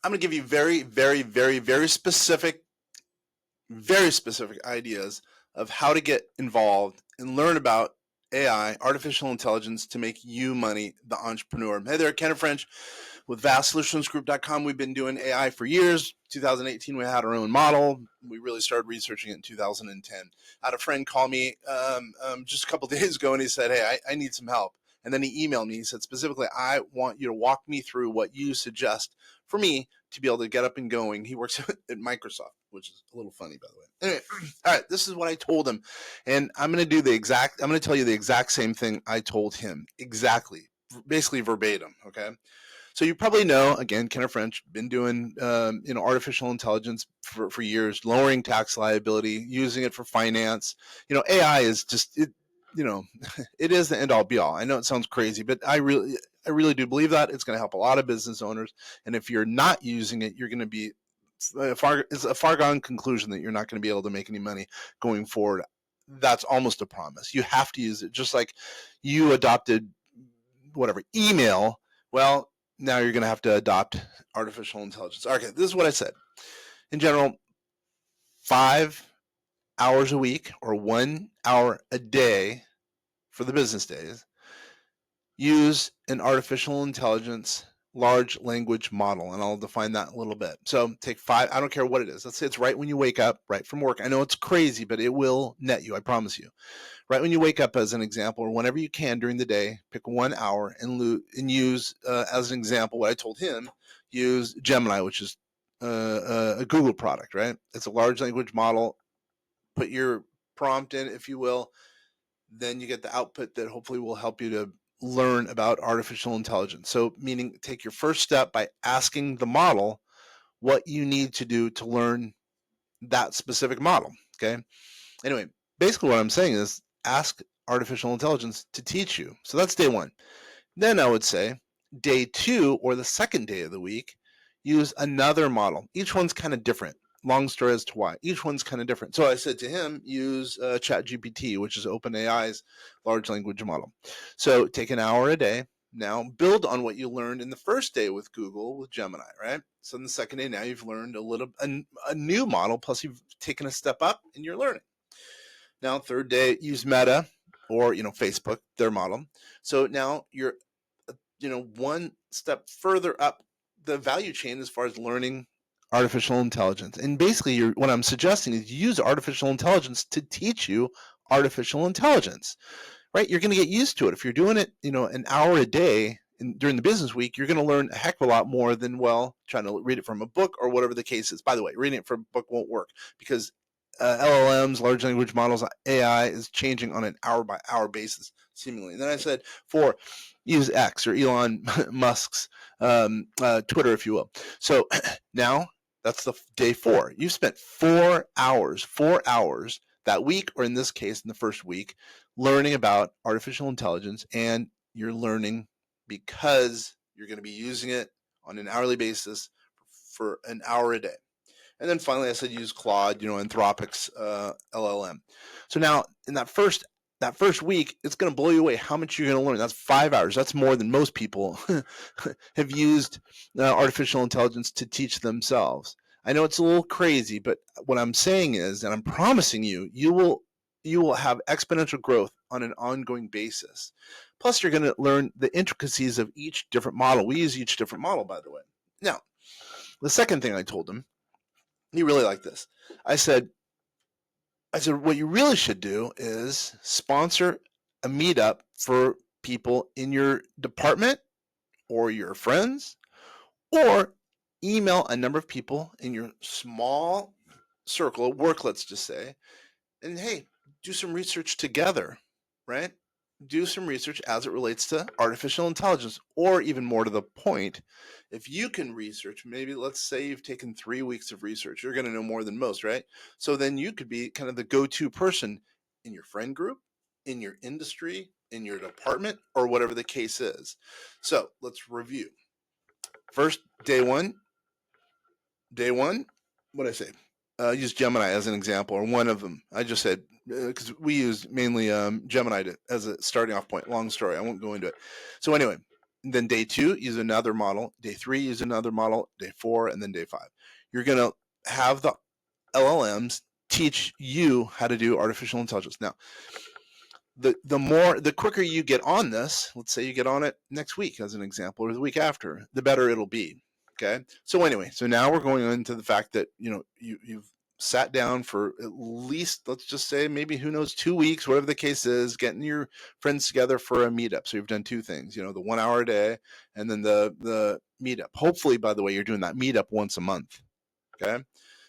I'm going to give you very specific ideas of how to get involved and learn about AI, artificial intelligence, to make you money, the entrepreneur. Hey there, Kenneth French with vastsolutionsgroup.com. We've been doing AI for years. 2018, we had our own model. We really started researching it in 2010. I had a friend call me just a couple days ago, and he said, hey, I need some help. And then he emailed me. He said, specifically, I want you to walk me through what you suggest for me to be able to get up and going. He works at Microsoft, which is a little funny, by the way. Anyway, all right, this is what I told him. And I'm going to tell you the exact same thing I told him. Exactly. Basically verbatim. Okay. So you probably know, again, Kenneth French, been doing artificial intelligence for years, lowering tax liability, using it for finance. AI is just it. It is the end all be all. I know it sounds crazy, but I really do believe that it's going to help a lot of business owners. And if you're not using it, you're going to be it's a far gone conclusion that you're not going to be able to make any money going forward. That's almost a promise. You have to use it, just like you adopted whatever email. Well, now you're going to have to adopt artificial intelligence. Okay, this is what I said. In general, 5 hours a week or 1 hour a day for the business days, use an artificial intelligence large language model, and I'll define that in a little bit. So take 5, I don't care what it is. Let's say it's right when you wake up, right from work. I know it's crazy, but it will net you, I promise you. Right when you wake up, as an example, or whenever you can during the day, pick 1 hour and use, as an example, what I told him, use Gemini, which is a Google product, right? It's a large language model. Put your prompt in, if you will, then you get the output that hopefully will help you to learn about artificial intelligence. So meaning take your first step by asking the model what you need to do to learn that specific model. Okay. Anyway, basically what I'm saying is ask artificial intelligence to teach you. So that's day 1. Then I would say day 2, or the second day of the week, use another model. Each one's kind of different. Long story as to why. Each one's kind of different. So I said to him, use ChatGPT, which is OpenAI's large language model. So take an hour a day. Now build on what you learned in the first day with Google, with Gemini, right? So in the second day, now you've learned a new model, plus you've taken a step up in your learning. Now, third day, use Meta or Facebook, their model. So now you're one step further up the value chain as far as learning artificial intelligence. And basically, what I'm suggesting is use artificial intelligence to teach you artificial intelligence, right? You're going to get used to it. If you're doing it, an hour a day during the business week, you're going to learn a heck of a lot more than, trying to read it from a book or whatever the case is. By the way, reading it from a book won't work because LLMs, large language models, AI is changing on an hour-by-hour basis, seemingly. And then I said, 4, use X or Elon Musk's Twitter, if you will. So now that's the day 4. You spent 4 hours that week, or in this case, in the first week, learning about artificial intelligence, and you're learning because you're going to be using it on an hourly basis for an hour a day. And then finally, I said use Claude, Anthropic's LLM. So now in that first week, it's going to blow you away how much you're going to learn. That's 5 hours. That's more than most people have used artificial intelligence to teach themselves. I know it's a little crazy, but what I'm saying is, and I'm promising you, you will have exponential growth on an ongoing basis. Plus, you're going to learn the intricacies of each different model. We use each different model, by the way. Now, the second thing I told him, he really liked this. I said, what you really should do is sponsor a meetup for people in your department or your friends, or email a number of people in your small circle of work, let's just say, and hey, do some research together, right? Do some research as it relates to artificial intelligence, or even more to the point, if you can research, maybe let's say you've taken 3 weeks of research, you're going to know more than most, right? So then you could be kind of the go-to person in your friend group, in your industry, in your department, or whatever the case is. So let's review. First, day one, what did I say? Use Gemini as an example, or one of them. I just said, because we use mainly Gemini as a starting off point. Long story, I won't go into it. So anyway, then day 2, use another model. Day 3, use another model. Day 4, and then day 5. You're going to have the LLMs teach you how to do artificial intelligence. Now, the quicker you get on this, let's say you get on it next week as an example, or the week after, the better it'll be. Okay. So anyway, so now we're going into the fact that, you've sat down for at least, let's just say, maybe, who knows, 2 weeks, whatever the case is, getting your friends together for a meetup. So you've done 2 things, the 1 hour a day, and then the meetup. Hopefully, by the way, you're doing that meetup once a month. Okay.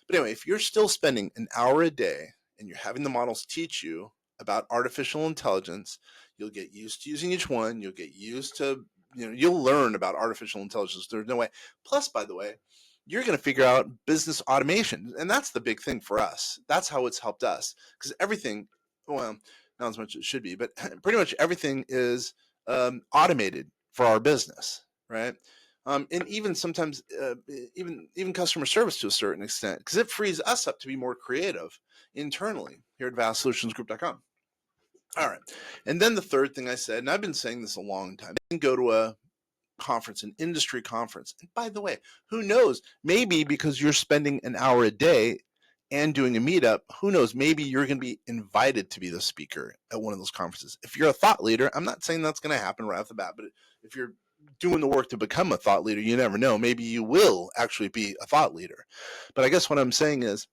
But anyway, if you're still spending an hour a day and you're having the models teach you about artificial intelligence, you'll get used to using each one. You'll get used to, you'll learn about artificial intelligence. There's no way. Plus, by the way, you're going to figure out business automation. And that's the big thing for us. That's how it's helped us. Because everything, well, not as much as it should be, but pretty much everything is automated for our business, right? And even sometimes, even customer service to a certain extent, because it frees us up to be more creative internally here at vastsolutionsgroup.com. All right. And then the third thing I said, and I've been saying this a long time, you can go to a conference, an industry conference. And by the way, who knows, maybe because you're spending an hour a day and doing a meetup, who knows, maybe you're going to be invited to be the speaker at one of those conferences. If you're a thought leader, I'm not saying that's going to happen right off the bat, but if you're doing the work to become a thought leader, you never know. Maybe you will actually be a thought leader. But I guess what I'm saying is,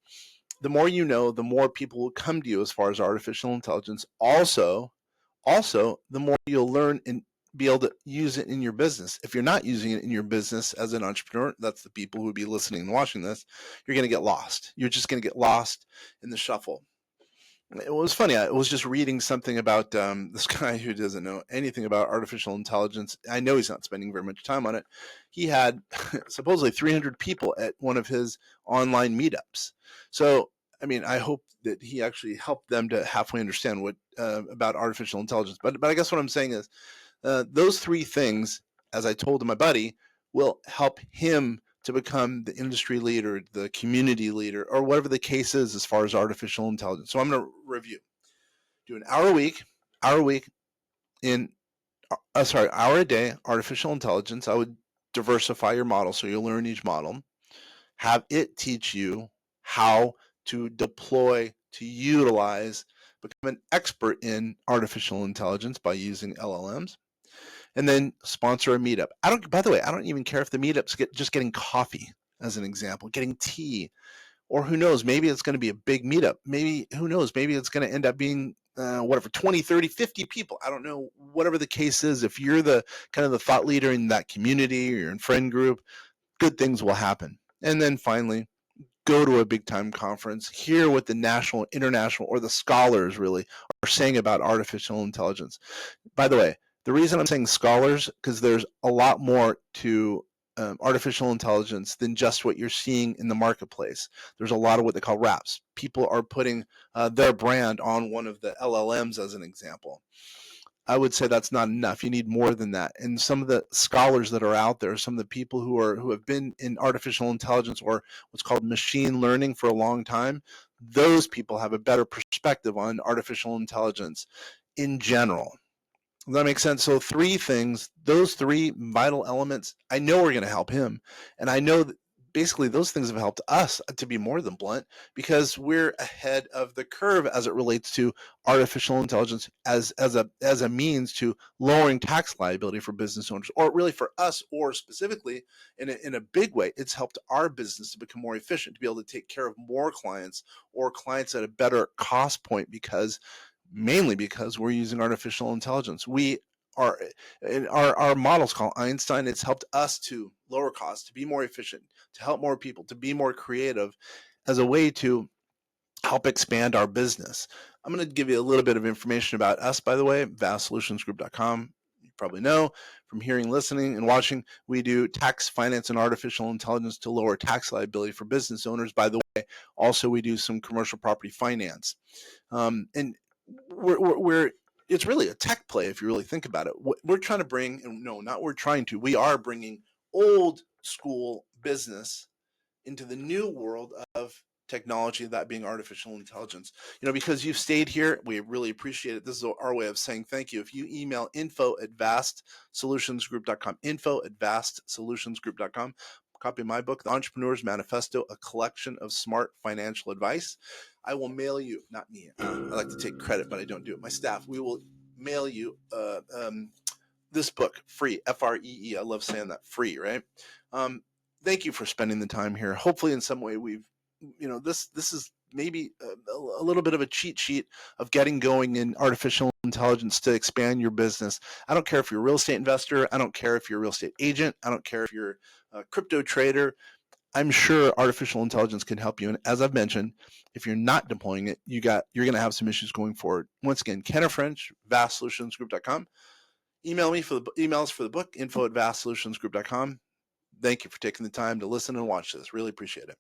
the more you know, the more people will come to you as far as artificial intelligence. Also, the more you'll learn and be able to use it in your business. If you're not using it in your business as an entrepreneur, that's the people who would be listening and watching this, you're going to get lost. You're just going to get lost in the shuffle. It was funny. I was just reading something about this guy who doesn't know anything about artificial intelligence. I know he's not spending very much time on it. He had supposedly 300 people at one of his online meetups. So, I mean, I hope that he actually helped them to halfway understand what about artificial intelligence. But I guess what I'm saying is those 3 things, as I told my buddy, will help him to become the industry leader, the community leader, or whatever the case is as far as artificial intelligence. So I'm going to review. Do an hour a week in, hour a day, artificial intelligence. I would diversify your model so you'll learn each model. Have it teach you how to deploy, to utilize, become an expert in artificial intelligence by using LLMs. And then sponsor a meetup. By the way, I don't even care if the meetup's just getting coffee, as an example, getting tea, or who knows, maybe it's going to be a big meetup. Maybe, who knows, maybe it's going to end up being 20, 30, 50 people. I don't know, whatever the case is. If you're the kind of the thought leader in that community or you're in friend group, good things will happen. And then finally, go to a big time conference, hear what the national, international, or the scholars really are saying about artificial intelligence. By the way, the reason I'm saying scholars, because there's a lot more to artificial intelligence than just what you're seeing in the marketplace. There's a lot of what they call wraps. People are putting their brand on one of the LLMs as an example. I would say that's not enough. You need more than that. And some of the scholars that are out there, some of the people who have been in artificial intelligence or what's called machine learning for a long time, those people have a better perspective on artificial intelligence in general. Does that make sense? So 3 things, those 3 vital elements, I know are going to help him. And I know that basically those things have helped us, to be more than blunt, because we're ahead of the curve as it relates to artificial intelligence as a means to lowering tax liability for business owners, or really for us, or specifically in a big way, it's helped our business to become more efficient, to be able to take care of more clients, or clients at a better cost point, mainly because we're using artificial intelligence. Our model's called Einstein. It's helped us to lower costs, to be more efficient, to help more people, to be more creative, as a way to help expand our business. I'm going to give you a little bit of information about us, by the way. vastsolutionsgroup.com. You probably know from hearing, listening, and watching, we do tax, finance, and artificial intelligence to lower tax liability for business owners. By the way, also we do some commercial property finance. And it's really a tech play if you really think about it. We're trying to bring, no, not we're trying to, we are bringing old school business into the new world of technology, that being artificial intelligence. Because you've stayed here, we really appreciate it. This is our way of saying thank you. If you email info@vastsolutionsgroup.com, info@vastsolutionsgroup.com, copy of my book, The Entrepreneur's Manifesto, a collection of smart financial advice, I will mail you, not me, I like to take credit, but I don't do it. My staff, we will mail you this book free, FREE. I love saying that, free, right? Thank you for spending the time here. Hopefully in some way this is maybe a little bit of a cheat sheet of getting going in artificial intelligence to expand your business. I don't care if you're a real estate investor. I don't care if you're a real estate agent. I don't care if you're a crypto trader. I'm sure artificial intelligence can help you. And as I've mentioned, if you're not deploying it, you're going to have some issues going forward. Once again, Kenneth French, vastsolutionsgroup.com. Email me for the emails for the book, info@vastsolutionsgroup.com. Thank you for taking the time to listen and watch this. Really appreciate it.